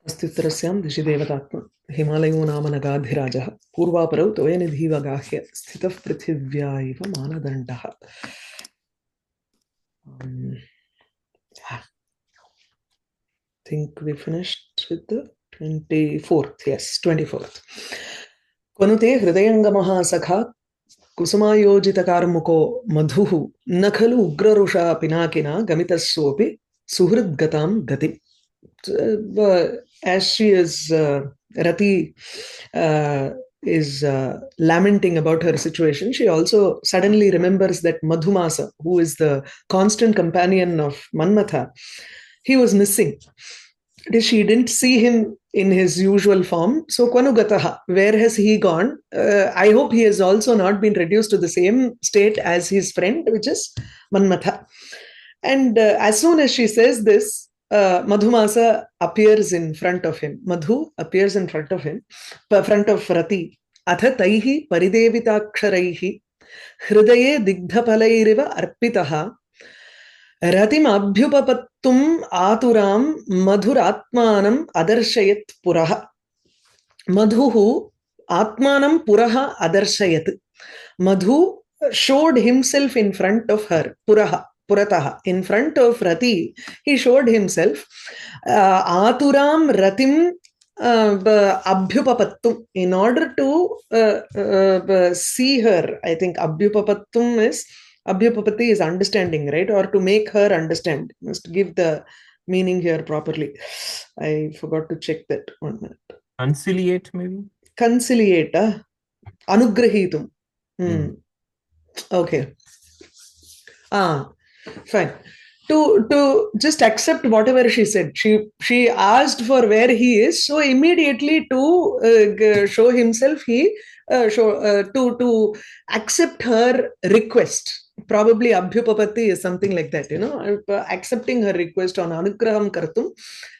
अस्त्युत्तरस्यां दिशि देवतात्मा हिमालयो नाम नगाधिराजः पूर्वापरौ त्वयनिधिवगाह्य स्थितः पृथिव्या इव मानदण्डः. I think we finished with the 24th. Yes, 24th. क्वनुते हृदयङ्गमः सखा कुसुमायोजितकार्मुको मधुः न खलु उग्ररुषा पिनाकिना गमितस्सोऽपि सुहृद्गतां गतिम्. As she is Rati is lamenting about her situation, she also suddenly remembers that Madhumasa, who is the constant companion of Manmatha, he was missing. She didn't see him in his usual form. So Kvanugataha, where has he gone? I hope he has also not been reduced to the same state as his friend, which is Manmatha. And as soon as she says this, Madhumasa appears in front of him. Madhu appears in front of him, front of Rati. Atha taihi paridevitaksharaihi hridaye digdhapalairiva arpitaha Ratim abhyupapattum aturam madhuratmanam adarshayat puraha. Madhuhu atmanam puraha adarshayat. Madhu showed himself in front of her, puraha. Purataha, in front of Rati, he showed himself. Aturam Ratim Abhyupapattum, in order to see her. I think Abhyupapattum is, Abhyupapati is understanding, right? Or to make her understand. Must give the meaning here properly. I forgot to check that 1 minute. Conciliate, maybe? Conciliate, Anugrahitum. Okay. Fine. To just accept whatever she said. She asked for where he is, so immediately to show himself, he to accept her request. Probably Abhyupapati is something like that, accepting her request on Anugraham Kartum,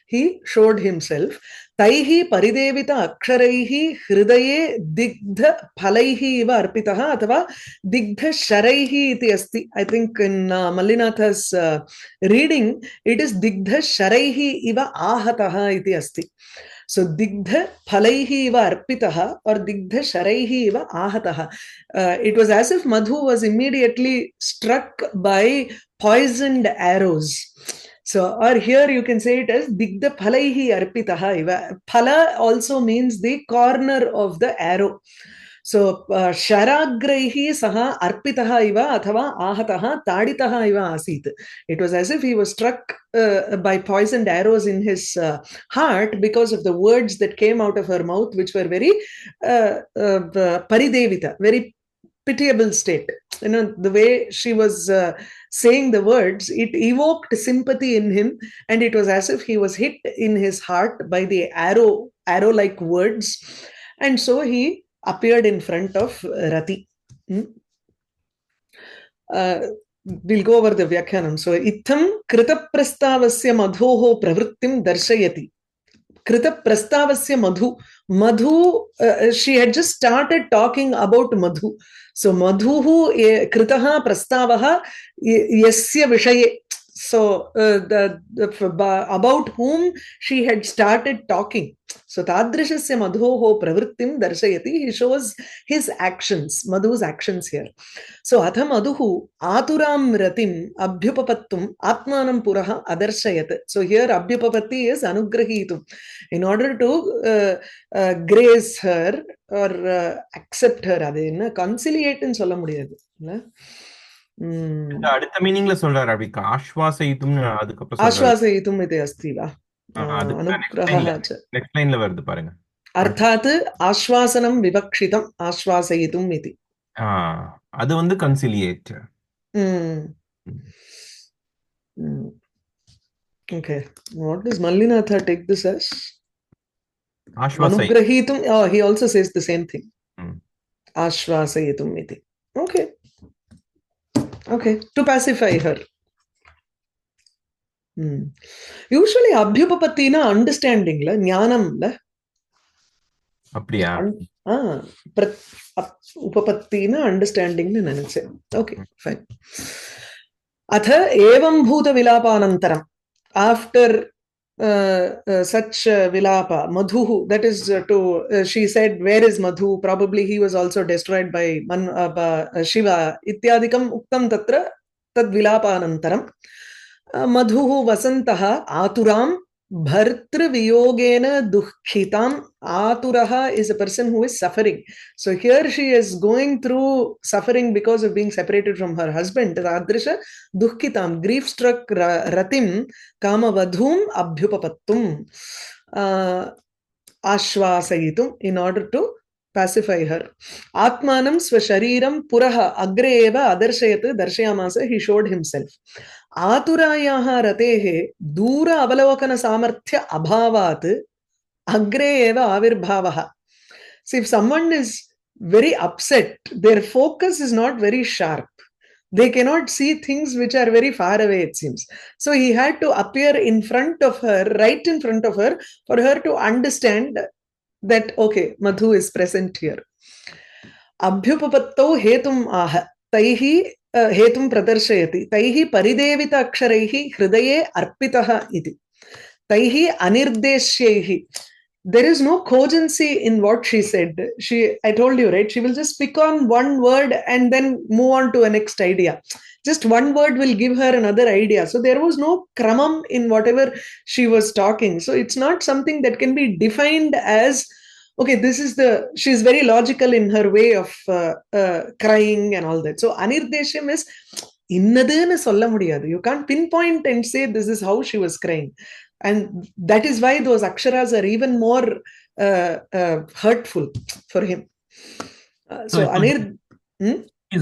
he showed himself. Taihi paridevita aksharaihi hridaye digdha phalaihi iva arpitaha athava digdha sharaihi iti asti. I think in Mallinatha's reading, it is digdha sharaihi iva ahataha iti asti. So digdha phalaihi iva arpitaha or digdha sharaihi iva ahataha. It was as if Madhu was immediately struck by poisoned arrows. So, or here you can say it as digdha phalaihi arpitaha iva. Phala also means the corner of the arrow. So, sharagraihi saha arpitaha iva athava ahataha taditaha iva asit. It was as if he was struck by poisoned arrows in his heart because of the words that came out of her mouth, which were very paridevita, very pitiable state. The way she was saying the words, it evoked sympathy in him, and it was as if he was hit in his heart by the arrow-like words, and so he appeared in front of Rati. We'll go over the Vyakhyanam. So, Itham Krita Prastavasya Madhoho Pravrittim Darshayati. Krita Prastavasya Madhu. Madhu, she had just started talking about Madhu. So, Madhuhu Kritaha Prastavaha Yasya Vishaye. So, about whom she had started talking. So, Tadrishasya Madhoho Pravrittim Darshayati. He shows his actions, Madhu's actions here. So, Atha Madhuhu Aturam Ratim Abhyupapattum Atmanam Puraha Adarshayat. So, here Abhyupapati is Anugrahitum. In order to grace her or accept her, adena conciliate in solla mudiyadhu. அடுத்த மீனிங்ல சொல்றாரு அப்படிக்கு ஆஸ்வாசயித்தும் அதுக்கு அப்புறம் ஆஸ்வாசயித்தும் இது அஸ்தி வா அனுக்கிரஹः next லைன்ல வருது பாருங்க அர்த்தாத் ஆஸ்வாசனம் விவக்ஷிதம் ஆஸ்வாசயித்தும் இது அது வந்து கன்சிலியேட் Okay, what does Mallinatha take this as? Ashvasayitum. He also says the same thing. Ashvasayitum iti. Okay, to pacify her. Usually Abhyupapati na understanding la, jnanam la. அப்படியா? Upapatti na understanding la nanase. Okay, fine. Atha evam bhuta vilapanantaram. After such vilapa. Madhu, that is she said, where is Madhu? Probably he was also destroyed by Shiva. Ityadikam uktam tatra tad vilapanantaram. Madhu vasantaha aturam bhartru viyogena dukkhitam. Aturaha is a person who is suffering. So here she is going through suffering because of being separated from her husband. Adrisha dukkhitam, grief-struck ratim kama vadhum abhyupapattum ashvasayitum, in order to pacify her. Atmanam svashariram puraha agre eva adarshayat darshayamasa, he showed himself. Aturayaha ratehe dura avalokana samarthya abhavat agre eva avirbhavaha. So if someone is very upset, their focus is not very sharp. They cannot see things which are very far away, it seems. So he had to appear in front of her, right in front of her, for her to understand that, okay, Madhu is present here. Abhyupapatto hetum aha taihi hetum pradarshayati taihi paridevita aksharaihi hridaye arpitaha iti taihi anirdeshyaihi. There is no cogency in what she said. I told you, right? She will just pick on one word and then move on to a next idea. Just one word will give her another idea. So there was no kramam in whatever she was talking. So it's not something that can be defined as, okay, she's very logical in her way of crying and all that. So anirdeshyam is, innadunu solla mudiyadu. You can't pinpoint and say this is how she was crying. And that is why those aksharas are even more hurtful for him. He's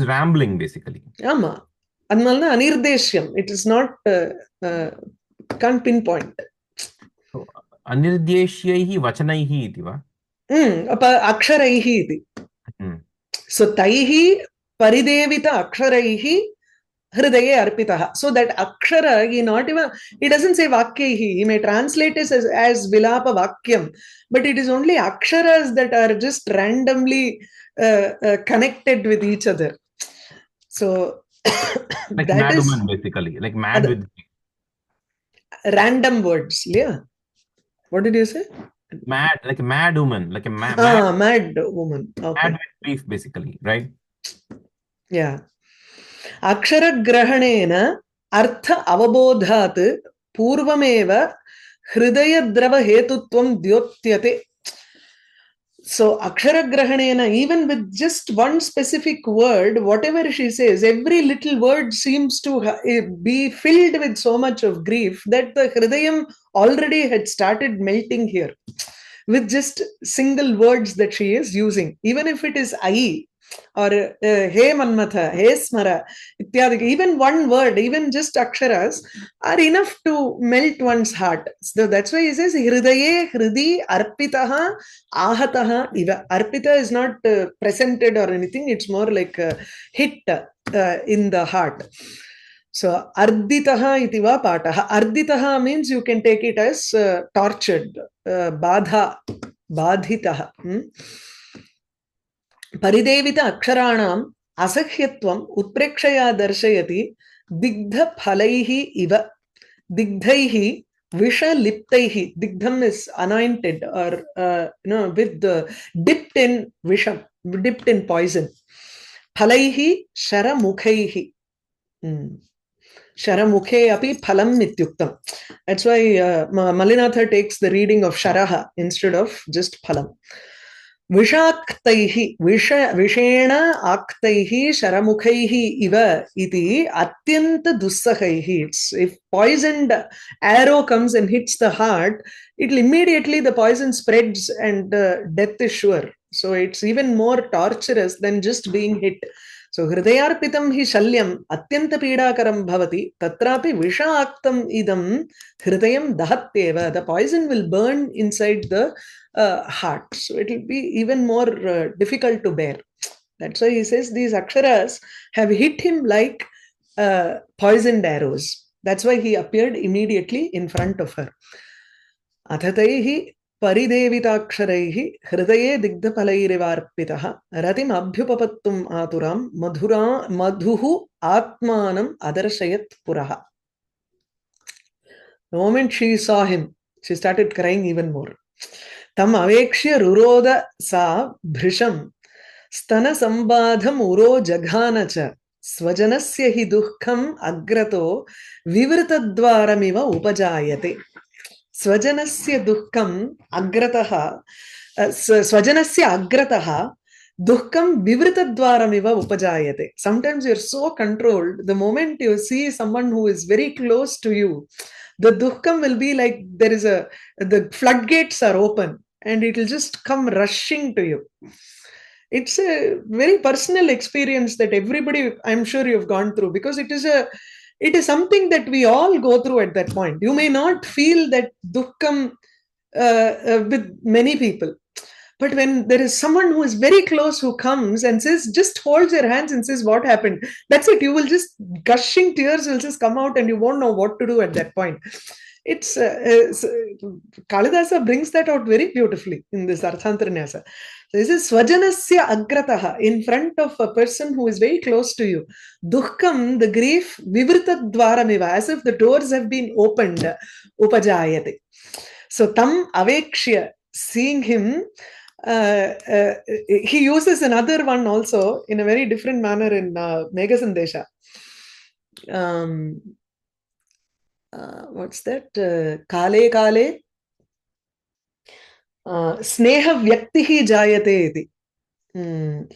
rambling, basically. Ama. Admalna anirdeshyam. It is not, can't pinpoint. So, anirdeshyaihi vachanaihi iti va? Aksharaihi iti. So, taihi paridevita aksharaihi hridaye arpitaha. So that akshara, he doesn't say vakyaihi. He may translate it as vilapa vakyam, but it is only aksharas that are just randomly connected with each other. So like mad woman, basically, like mad with random words. Yeah. What did you say? Mad, like a mad woman, like a mad woman. Okay. Mad with grief, basically, right? Yeah. Akshara grahanena artha avabodhat purvameva hridaya drava hetutvam dyotyate. So akshara grahanena, even with just one specific word, whatever she says, every little word seems to be filled with so much of grief that the hridayam already had started melting here with just single words that she is using. Even if it is ai, or he manmatha, he smara, ityadi, even one word, even just aksharas are enough to melt one's heart. So that's why he says hridaye hridi arpitaha ahataha iva. Arpita is not presented or anything, it's more like hit in the heart. So arditaha iti va pataha. Arditaha means you can take it as tortured, badha, badhitaha. Paridevita aksharanam asahyatvam utprekshaya darshayati digdha phalaihi iva. Digdhaihi visha liptaihi. Digdham is anointed or with dipped in visham, dipped in poison. Phalaihi sharamukhaihi. Sharamukhe api phalam nityuktam. That's why Malinatha takes the reading of sharaha instead of just phalam. Vishaktaihi, vishena aktaihi sharamukhaihi iva iti atyanta dussahaihi. If poisoned arrow comes and hits the heart, it'll immediately the poison spreads and death is sure. So it's even more torturous than just being hit. So hridayarpitam hi shalyam atyanta pidakaram bhavati tatrapi vishaaktam idam hridayam dahatyeva. The poison will burn inside the heart. So it will be even more difficult to bear. That's why he says these aksharas have hit him like poisoned arrows. That's why he appeared immediately in front of her. Athataihi paridevitaksharaihi hridaye digdhapalairivarpitaha ratim abhyupapattum aturam madhuhu atmanam adarshayat puraha. The moment she saw him, She started crying even more. Tam avekshya ruroda sa bhrisham stana sambadham uro jaghanacha swajanasya hi dukham agrato vivritadvaramiva upajayate. Swajanasya dukham agrataha swajanasya agrataha dukham vivritadvaramiva upajayate. Sometimes you're so controlled, the moment you see someone who is very close to you, the dukham will be like the floodgates are open and it will just come rushing to you. It's a very personal experience that everybody, I'm sure you've gone through, because it is something that we all go through at that point. You may not feel that dukkham with many people, but when there is someone who is very close who comes and says, just holds your hands and says, what happened? That's it. You will just, gushing tears will just come out and you won't know what to do at that point. It's Kālidāsa brings that out very beautifully in this Arthantaranyasa. So this is Swajanasya agrataha, in front of a person who is very close to you. Dukham, the grief, vivritadvaramiva, as if the doors have been opened, upajayate. So tam avekshya, seeing him, he uses another one also in a very different manner in Megha Sandesha. What's that? Kale kale sneha vyaktihi jayate iti.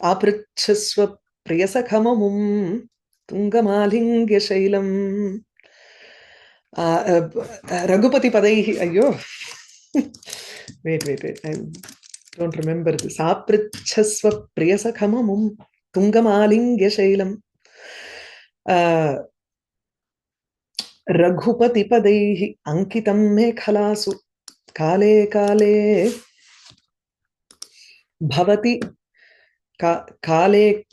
Aprachasva priyasakhamamum tungamalingya shailam. Raghupati padaihi. Ayyo. Wait. I don't remember this. Aprachasva priyasakhamamum tungamalingya shailam. Raghupati padaihi ankitam me khalasu kale kale bhavati kale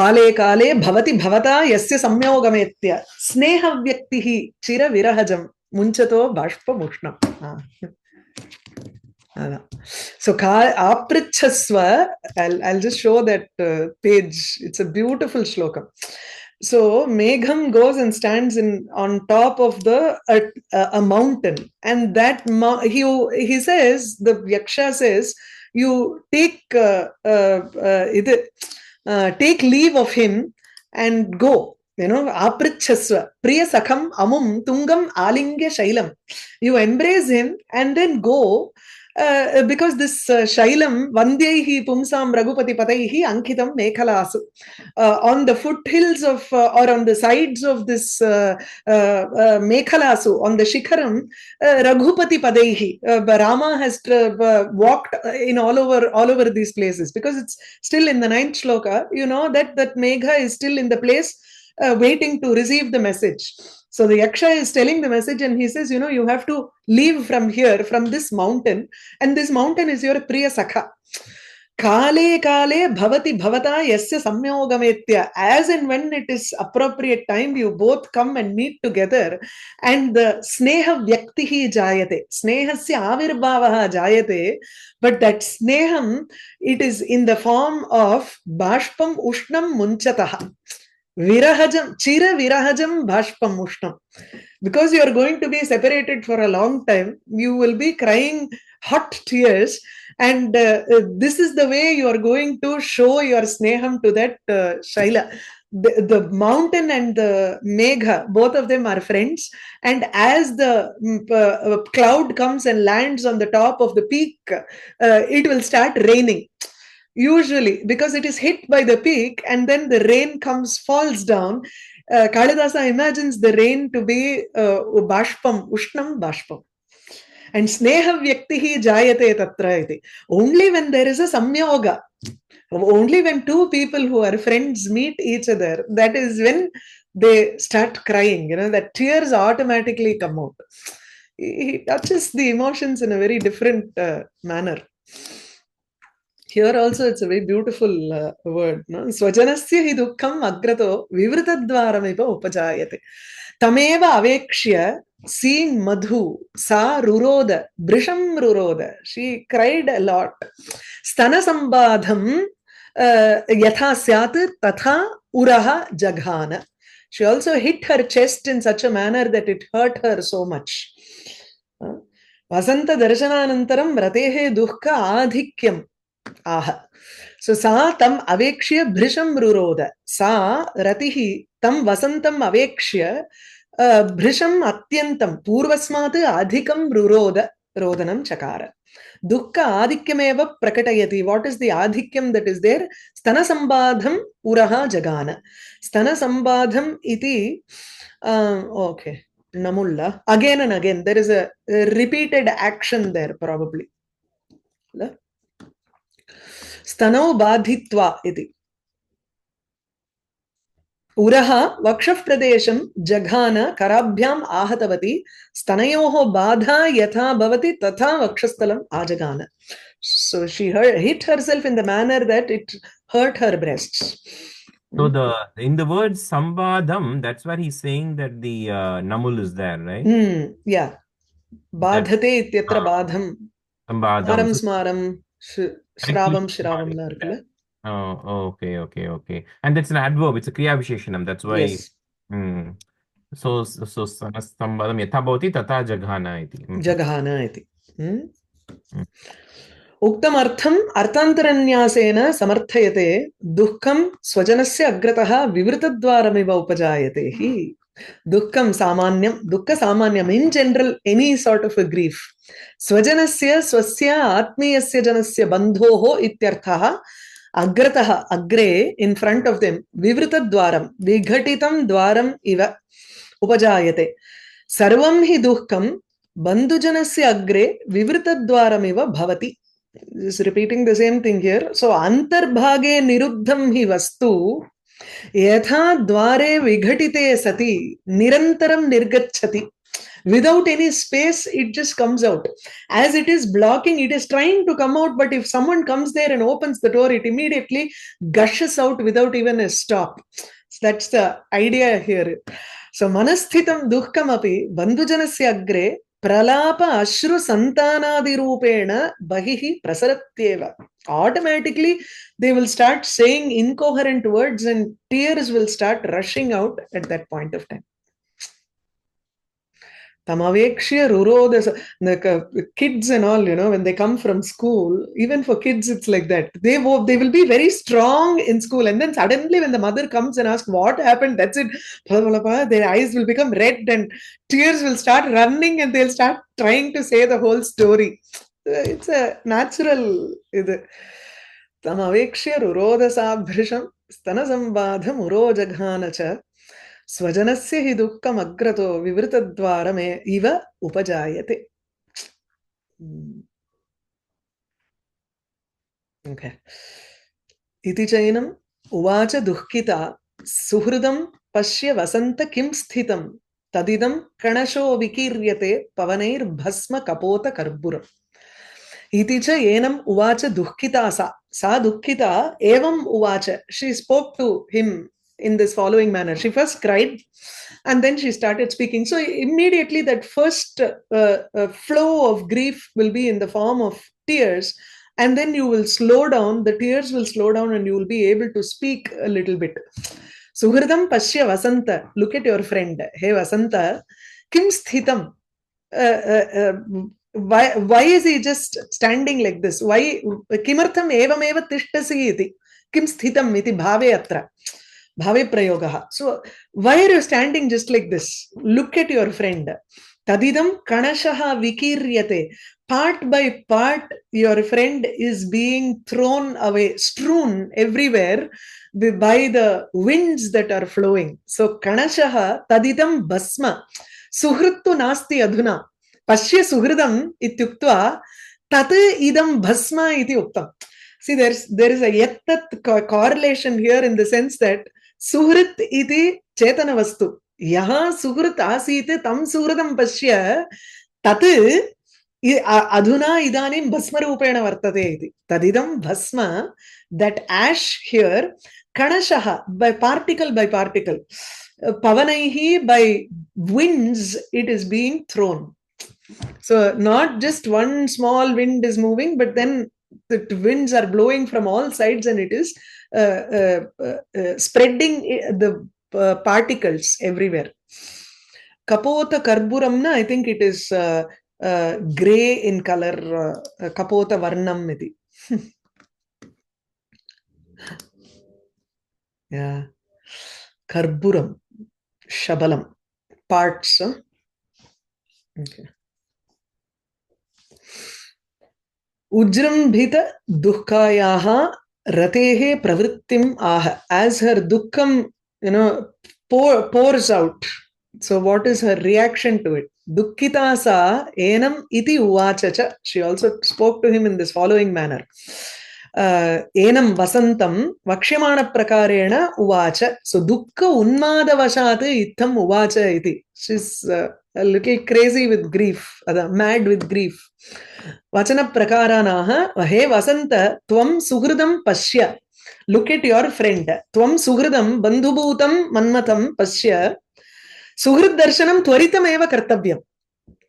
bhavati bhavata yasya samyogametya sneha vyaktihi chira virahajam munchato bashpa mushnam. So aprachasva, I'll just show that page. It's a beautiful shloka. So Megham goes and stands on top of a mountain, and that he says, the Yaksha says, you take leave of him and go. Aprachasva priya sakham amum tungam alingya shailam. You embrace him and then go. Because this Shailam, Vandyaihi Pumsam Raghupati Pataihi Ankitam Mekhalasu. On the foothills of, or on the sides of this Mekhalasu, on the Shikharam, Raghupati Padaihi. Rama has walked in all over these places, because it's still in the 9th shloka, that Megha is still in the place waiting to receive the message. So the Yaksha is telling the message and he says, you have to leave from here, from this mountain, and this mountain is your Priya Sakha. Kale kale bhavati bhavata yasya samyogametya. As and when it is appropriate time, you both come and meet together, and the sneha vyaktihi jayate. Snehasya avirbhavaha jayate. But that sneham, it is in the form of bashpam ushnam munchataha. Virahajam, chira virahajam bhashpam ushnam. Because you are going to be separated for a long time, you will be crying hot tears, and this is the way you are going to show your sneham to that Shaila. The mountain and the Megha, both of them are friends, and as the cloud comes and lands on the top of the peak, it will start raining. Usually, because it is hit by the peak and then the rain falls down. Kālidāsa imagines the rain to be bashpam, ushnam bashpam. And sneha vyaktihi jayate tatra iti. Only when there is a samyoga, only when two people who are friends meet each other, that is when they start crying, that tears automatically come out. He touches the emotions in a very different manner. Here also it's a very beautiful word. Swajanasya hi dukkham agrato vivritadvaramiva upajayate. Tameva avekshya, seeing Madhu, sa ruroda, brisham ruroda. She cried a lot. Stana sambadham yatha syat tatha uraha jaghana. She also hit her chest in such a manner that it hurt her so much. Vasanta darshananantaram ratehe duhka adhikyam aha. So sa tam avekshya bhrisham ruroda. Sa ratihi tam vasantam avekshya bhrisham atyantam purvasmat adhikam ruroda rodanam chakara. Dukkha adhikyameva prakatayati. What is the adhikyam that is there? Stana sambadham uraha jagana. Stana sambadham iti. Okay. Namulla. Again and again. There is a repeated action there probably. Stanau badhitva iti. Uraha vakshaf pradesham jaghana karabhyam ahatavati stanayoho badha yatha bhavati tatha vakshasthalam ajagana. So she hit herself in the manner that it hurt her breasts. So in the word sambadham, that's where he's saying that the namul is there, right? Yeah. Badhate ityatra badham. Sambadham. Smaram shravam shravam la irukla. Oh, okay. And that's an adverb. It's a kriya visheshanam. That's why. Yes. So sambadham yatha bhavati tata jaghana iti. Jaghana iti. Uktam artham arthantaranyasena samarthayate dukkam swajanasya agrataha vivritadvaramiva upajayate hi. Dukkam samanyam, dukkha samanyam, in general, any sort of a grief. Swajanasya swasya atmiyasya janasya bandhoho ityarthaha agrataha, agre, in front of them, vivritadvaram, vighatitam dvaram iva upajayate. Sarvam hi dukkam bandhujanasya agre vivritadvaram iva bhavati. Just repeating the same thing here. So, antarbhage niruddham hi vastu yatha dvare vighatite sati nirantaram nirgachati. Without any space, it just comes out. As it is blocking, it is trying to come out, but if someone comes there and opens the door, it immediately gushes out without even a stop. So that's the idea here. So, manasthitam dukkam api bandhujanasya agre pralapa ashru santanadi rupena bahihi prasaratyeva. Automatically, they will start saying incoherent words and tears will start rushing out at that point of time. Tamavekshya ruroda. The kids and all, when they come from school, even for kids, it's like that. They will be very strong in school. And then suddenly when the mother comes and asks what happened, that's it. Their eyes will become red and tears will start running and they'll start trying to say the whole story. It's a natural. Tamavekshya ruroda sabhrisham stana sambadham uro jaghanacha. Swajanasya hi dukkam agrato vivritadvarame iva upajayate. Okay. Iti chainam uvacha dukkita suhridam pashya vasanta kim sthitam tadidam kanasho vikiryate pavaneir bhasma kapota karburam. Iti cha enam uvacha dukkita sa dukkita evam uvacha. She spoke to him in this following manner. She first cried and then she started speaking. So immediately that first flow of grief will be in the form of tears, and then you will slow down, the tears will slow down and you will be able to speak a little bit. Suhridam pashya vasanta. Look at your friend. Hey Vasanta, kim sthitam. Why is he just standing like this? Why? Kimartham evam eva tishtasi iti. Kim sthitam iti bhave atra. Bhave prayogaha. So, why are you standing just like this? Look at your friend. Tadidam kanashaha vikiryate. Part by part, your friend is being thrown away, strewn everywhere by the winds that are flowing. So, kanashaha tadidam basma. Suhrittu nasti adhuna. Pashya suhridam ityuktva tat idam bhasma iti uktam. See, there is a yettat correlation here in the sense that Suhrit iti chetana vastu. Yaha suhrit asite tam suhritam pashya tat adhuna idanim bhasma rupena vartate iti. Tadidam bhasma, that ash here, kanashaha, by particle, pavanaihi, by winds, it is being thrown. So not just one small wind is moving, but then the winds are blowing from all sides and it is spreading the particles everywhere. Kapota karburamna, I think it is gray in color. Kapota varnam iti. Yeah. Karburam. Shabalam. Parts. Okay. Ujrambhita dukkhayaha ratehe pravrittim aha. As her dukkham, pours out. So what is her reaction to it? Dukkita sa enam iti uvachacha. She also spoke to him in this following manner. Enam vasantam vakshimana prakarena uvacha. So dukkha unmada vashat itham uvacha iti. She's a little crazy with grief, mad with grief. Vachana prakaranaha, he vasanta tvam suhridam pashya. Look at your friend. Tvam suhridam bandhubhutam manmatam pashya. Suhrid darshanam tvaritam eva kartavyam.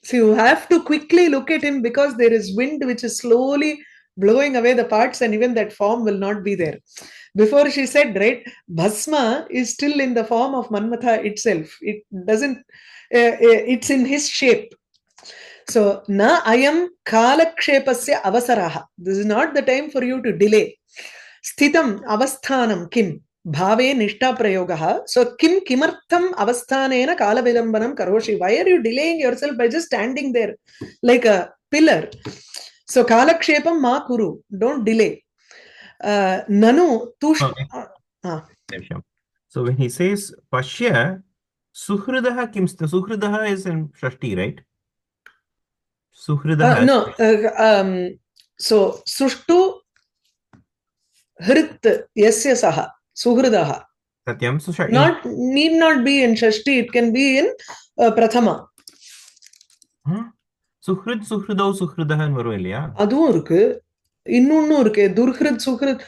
So you have to quickly look at him because there is wind which is slowly blowing away the parts and even that form will not be there. Before she said, right, Bhasma is still in the form of Manmatha itself. It doesn't, it's in his shape. So, na ayam kalakshepasya avasaraha. This is not the time for you to delay. Sthitam avasthanam kim. Bhave nishta prayogaha. So, kimartham avasthanena kalavilambanam karoshi. Why are you delaying yourself by just standing there like a pillar? So, kalakshepam ma kuru. Don't delay. Nanu tush. So, when he says pashya, suhridaha kimsta. Suhridaha is in Shashti, right? Suhridaha. No. So, sushtu hrit yasya saha. Suhridaha. Satyam. Need not be in Shashti. It can be in Prathama. Suhrid, suhridau, suhridaha and varuvelya. Adum irukku. Innonnu irukku. Durhrid, suhrid.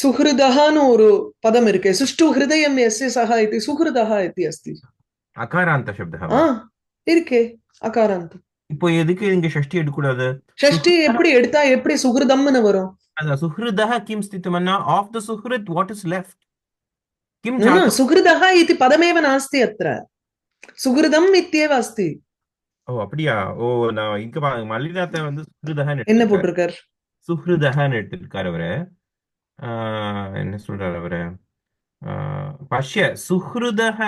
Suhridaha nu oru padam irukku. Sushtu hridayam yasya saha iti suhridaha iti asti. Akaranta shabdaha. Irke. Akaranta. இப்போ எதுக்கு இங்க ஷஷ்டி எடுக்கூடாது? ஷஷ்டி எப்படி எடுத்தா எப்படி சுஹ்ருதம்னு வரும்? அத சுஹ்ருதஹ கிம் ஸ்திதமன்னா ஆஃப் தி சுஹ்ருத் வாட் இஸ் லெஃப்ட்? கிம் ஜாதம்? No, சுஹ்ருதஹ இதி பதமேவ நாஸ்தி அத்ர. சுஹ்ருதம் இத்யேவ அஸ்தி. ஓ அப்படியா? ஓ நான் இங்க மல்லிநாத வந்து சுஹ்ருதஹ என்ன போட்டுருக்கார்? சுஹ்ருதஹன்னு எடுத்துருக்கார் அவரு. என்ன சொல்றாரு அவரு? பஷ்ய சுஹ்ருதஹ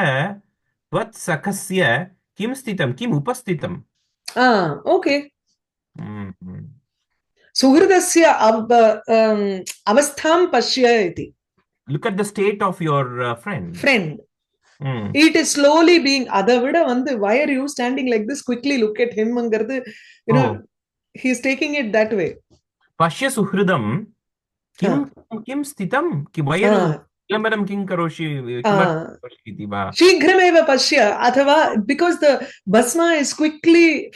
வத் சகஸ்ய கிம் ஸ்திதம் கிம் உபஸ்திதம். Okay. Suhridasya avastham pashya iti. Look at the state of your friend. It is slowly being adavida vandu. Why are you standing like this? Quickly look at him angardu. He is taking it that way. Pashya suhridam kim sthitam ki why are you Lambaram king karoshi Shigrameva pashya athava, because the bhasma is quickly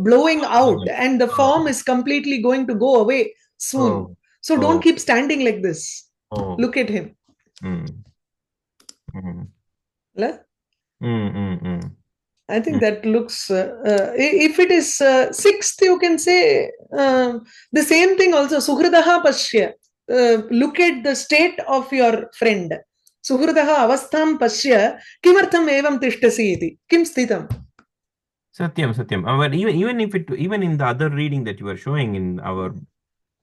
blowing out and the form is completely going to go away soon. So don't keep standing like this. Look at him. I think that looks if it is sixth you can say the same thing also. Suhridaha pashya. Look at the state of your friend. Suhridaha avastham pashya kimartham evam tishtasi iti. Kim sthitam. Satyam. Even in the other reading that you were showing in our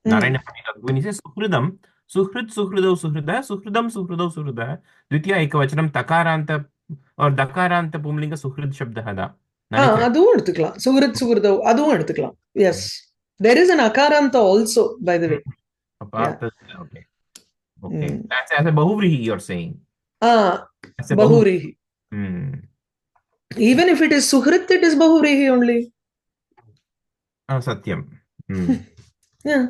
Narayana Pandita, when he says suhridam, suhridau, suhridah, dvitiya ekavachanam takaranta or dakaranta pumlinga suhrid shabdaha da. Adum eduthikalam. Suhridau adum eduthikalam. Yes. There is an akaranta also, by the way. Okay. That's as a bahuvrihi you're saying. Bahuvrihi. Even if it is suhrit, it is bahuvrihi only. Satyam. Yeah.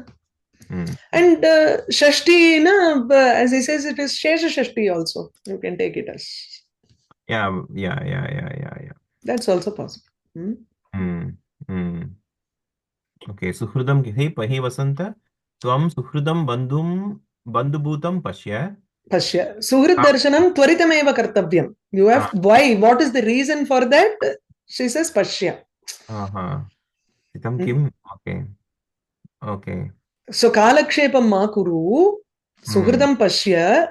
And Shashti, as he says, it is Shesha Shashti also. You can take it as. Yeah. That's also possible. Okay, suhridam he vasanta tvam suhridam bandhubhutam pashya. Suhrid darshanam tvaritameva kartavyam. You have why? What is the reason for that? She says pashya. Itam kim? Okay. So kalakshepam ma kuru. Suhridam pashya.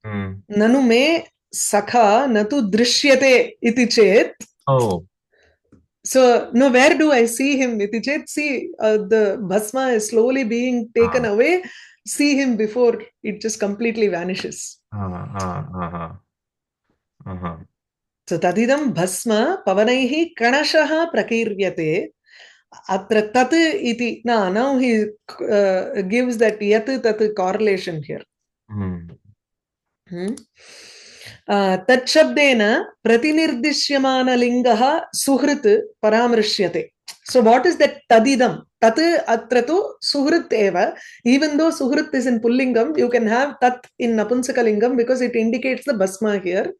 Nanu me sakha natu drishyate iti chet. Oh. So, no, where do I see him? Iti chet, see, the bhasma is slowly being taken away. See him before it just completely vanishes. So, tadidam bhasma pavanaihi kanashaha prakiryate. Atra tat iti. Now he gives that yat tat correlation here. तच्छब्देन प्रतिनिर्दिश्यमानलिङ्गः सुहृत् परामृश्यते. So what is that tadidam? Tat atra tu suhrit eva. Even though suhrit is in pullingam, you can have tat in napunsakalingam because it indicates the bhasma here.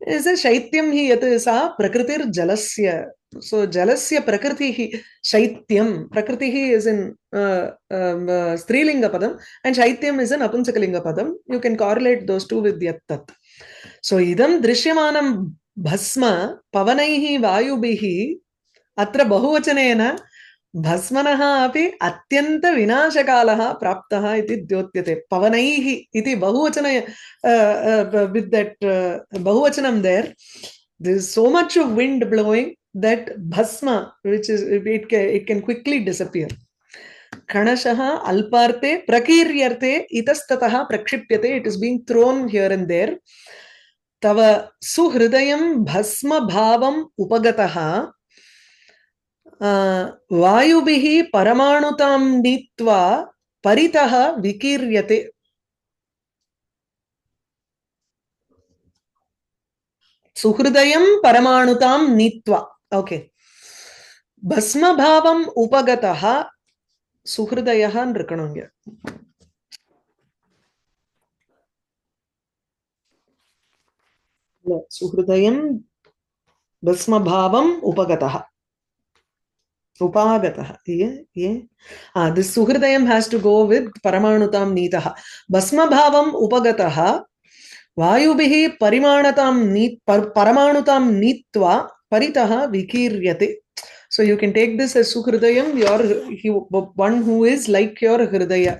Is a shaityam hi yat sa prakritir jalasya. So jalasya prakriti hi shaityam. Prakriti hi is in strilinga padam and shaityam is in napunsakalinga padam. You can correlate those two with yat tat. So idam drishyamanam bhasma pavanaihi vayubihi अत्र बहुवचनेन भस्मनः अपि अत्यन्त विनाशकालः प्राप्तः इति द्योत्यते. पवनैः इति बहुवचन with that बहुवचनं there, there is so much of wind blowing that bhasma, which is it can quickly disappear. Kanashah alparte prakiryarte itastatah prakshipyate. It is being thrown here and there. Tava suhridayam bhasma bhavam upagatah वायुभिः परमाणुतां नीत्वा परितः विकीर्यते. सुहृदयं परमाणुतां नीत्वा. Okay. भस्मभावम् उपगतः सुहृदयः नृकणुङ्ग्य. सुहृदयं भस्मभावम् उपगतः. Upagatah. This suhridayam has to go with paramanutam neetah. Bhasma bhavam upagataha vayubihi paramanutam neetva paritaha vikiryate. So you can take this as suhridayam, one who is like your hridaya.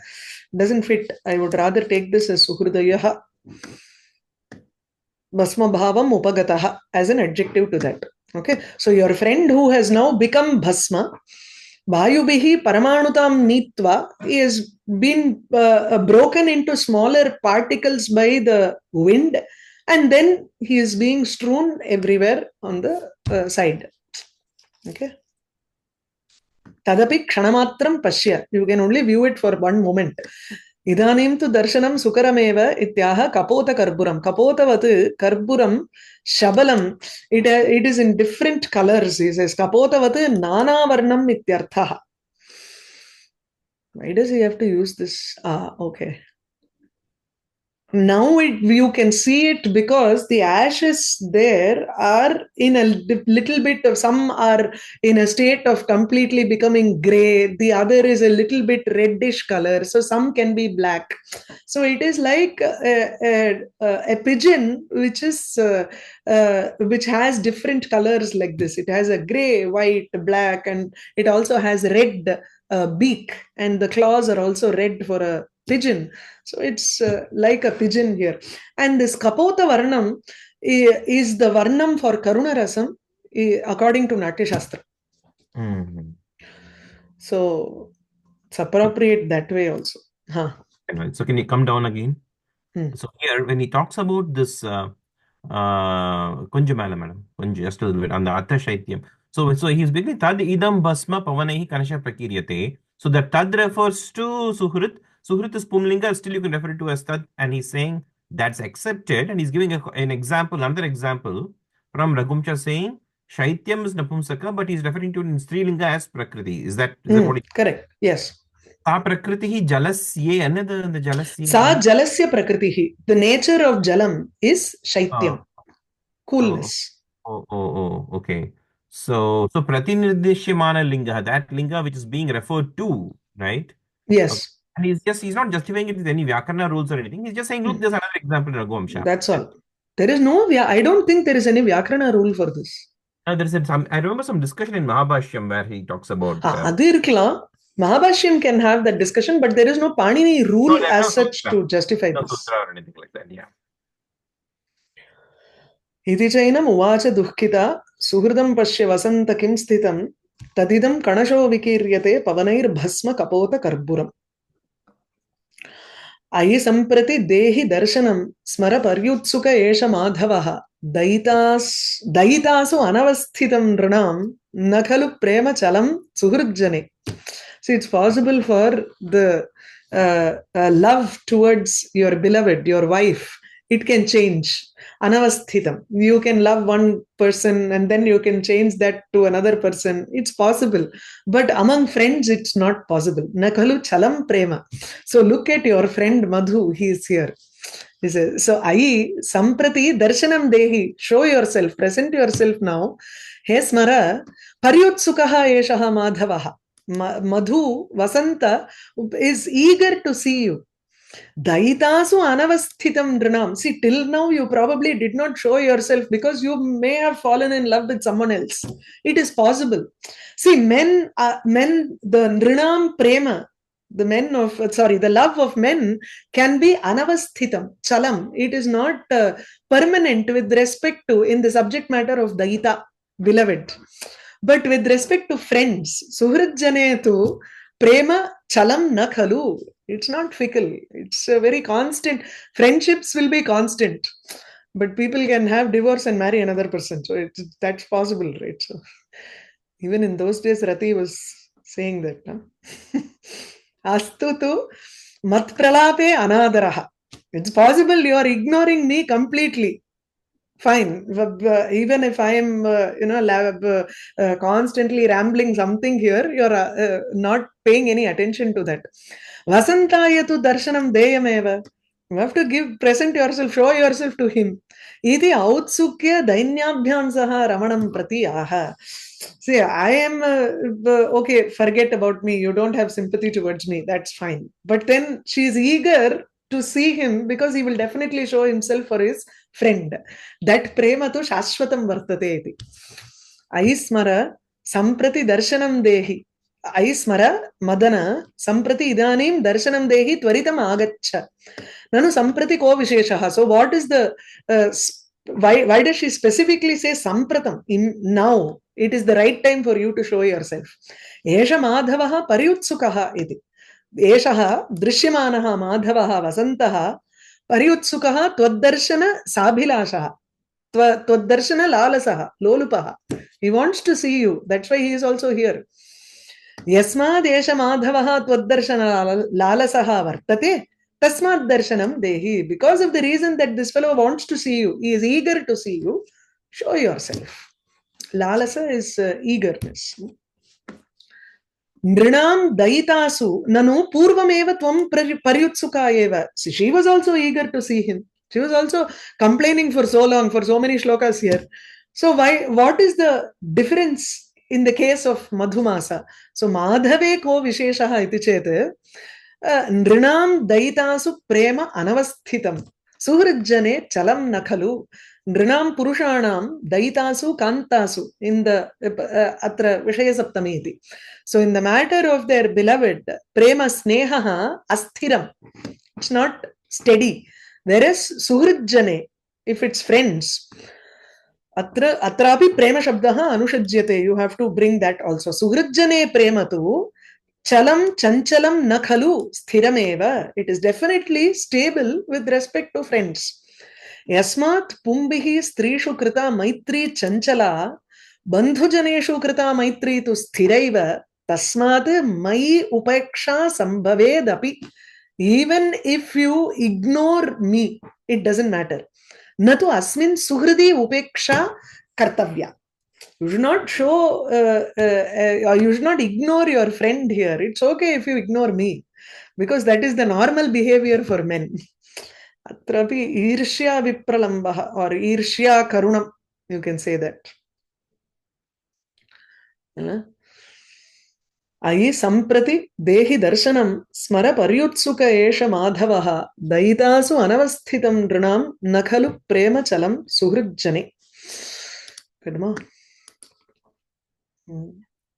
Doesn't fit. I would rather take this as suhridayaha. Bhasma bhavam upagataha as an adjective to that. Okay, so your friend who has now become bhasma, vayubihi paramanutam neetva, is been broken into smaller particles by the wind, and then he is being strewn everywhere on the side. Okay. Tadapi ksanamatram pashya. You can only view it for one moment. Idanim tu darshanam sukarameva ityaha kapota karburam. Kapotavat karburam shabalam. It is in different colors. He says kapotavat nana varnam ityarthaha. Why does he have to use this? Okay. Now you can see it because the ashes there are in a little bit of, some are in a state of completely becoming gray. The other is a little bit reddish color. So some can be black. So it is like a pigeon which is which has different colors like this. It has a gray, white, black, and it also has red beak, and the claws are also red for a pigeon. So it's like a pigeon here. And this kapota varnam is the varnam for Karunarasam according to Natya Shastra. So it's appropriate that way also. So can you come down again? So here when he talks about this Kunjamala madam, just a little bit on the Atha Shaityam. So he's basically Tad idam bhasma pavanaihi kanasha prakiryate. So the Tad refers to Suhrit. Suhrit is Pumlinga, still you can refer it to as Tad, and he's saying that's accepted, and he's giving an example, another example from Ragumcha saying Shaityam is Napumsaka, but he's referring to in Strilinga as Prakriti. Is that what he... Correct, yes. Sa Prakritihi Jalasye, another the Jalasye. Sa Jalasya Prakritihi. The nature of Jalam is Shaityam, coolness. Okay. So Pratinirdisyamana Linga, that Linga which is being referred to, right? Yes. Okay. And he's not justifying it with any Vyakarna rules or anything. He's just saying, look, there's another example in Raghuamsha. That's all. There is no, I don't think there is any Vyakarna rule for this. There's I remember some discussion in Mahabhashyam where he talks about... Mahabhashyam can have that discussion, but there is no Panini rule as such to justify this. Sutra or anything like that, yeah. इति चैनम् उवाच दुःखिता सुहृदं पश्य वसन्त किं स्थितं तदिदं कणशो विकीर्यते पवनैर्भस्म कपोत कर्पूरम् अयि सम्प्रति देहि दर्शनं स्मर पर्युत्सुक एष माधवः दयितासु अनवस्थितं नृणां न खलु प्रेम चलं सुहृज्जने. So it's possible for the love towards your beloved, your wife, it can change. Anavasthitam. You can love one person and then you can change that to another person. It's possible. But among friends, it's not possible. Na khalu chalam prema. So look at your friend Madhu. He is here. He says, so ayi samprati darshanam dehi. Show yourself. Present yourself now. He smara paryutsukaha eshaha madhavaha. Madhu, Vasanta is eager to see you. Daitasu anavasthitam nrinam. See, till now you probably did not show yourself because you may have fallen in love with someone else. It is possible. See, the nrinam prema, the love of men can be anavasthitam, chalam. It is not permanent with respect to, in the subject matter of daita, beloved. But with respect to friends, suhrijjanetu prema chalam na khalu. It's not fickle. It's a very constant. Friendships will be constant. But people can have divorce and marry another person. So that's possible, right? So even in those days, Rati was saying that. No? Astu tu mat pralape anadaraha. It's possible you are ignoring me completely. Fine. Even if I am, constantly rambling something here, you're not paying any attention to that. Vasantayatu darshanam deyameva. You have to present yourself, show yourself to him. Iti autsukya dainyabhyam saha ramanam prati aha. See, I am, okay, forget about me. You don't have sympathy towards me. That's fine. But then she's eager to see him because he will definitely show himself for his friend. That prema tu shashvatam vartate iti. Aismara samprati darshanam dehi. Aismara madana samprati idanim darshanam dehi tvaritam agaccha. Nanu samprati ko visheshaha. So what is the, why does she specifically say sampratam? Now it is the right time for you to show yourself. Esha madhavaha paryutsukaha iti. एषः दृश्यमानः माधवः वसन्तः पर्युत्सुकः त्वद्दर्शन साभिलाषः त्वद्दर्शन लालसः लोलुपः. He wants to see you. That's why he is also here. यस्माद् एष माधवः त्वद्दर्शन लालसः वर्तते तस्माद् दर्शनं देहि. Because of the reason that this fellow wants to see you, he is eager to see you, show yourself. Lalasa is eagerness. Nrinam daitasu nanu purvameva tvam paryutsuka eva. She was also eager to see him. She was also complaining for so long, for so many shlokas here. So what is the difference in the case of Madhumasa? So Madhave ko visheshaha iti chete nrinam daitasu prema anavasthitam suhrijjane chalam nakhalu. Nrinam purushanam daitasu kantasu in the atra vishaya saptami iti. So in the matter of their beloved, prema snehaha asthiram. It's not steady. Whereas suhrijjane, if it's friends, atrapi prema shabdaha anushajyate. You have to bring that also. Suhrijjane prema tu chalam chanchalam nakhalu sthirameva. It is definitely stable with respect to friends. Yasmat pumbihi strishu krita maitri chanchala bandhujaneshu krita maitri tu sthiraiva tasmat mai upeksha sambhavedapi. Even if you ignore me, it doesn't matter. Natu asmin suhridi upeksha kartavya. You should not show, you should not ignore your friend here. It's okay if you ignore me, because that is the normal behavior for men. Atrapi irshya vipralambaha or irshya karunam. You can say that. Ayi samprati dehi darshanam smara paryutsuka esha madhavaha daitasu anavasthitam nrinam nakhalu prema chalam suhrijjane. Good morning.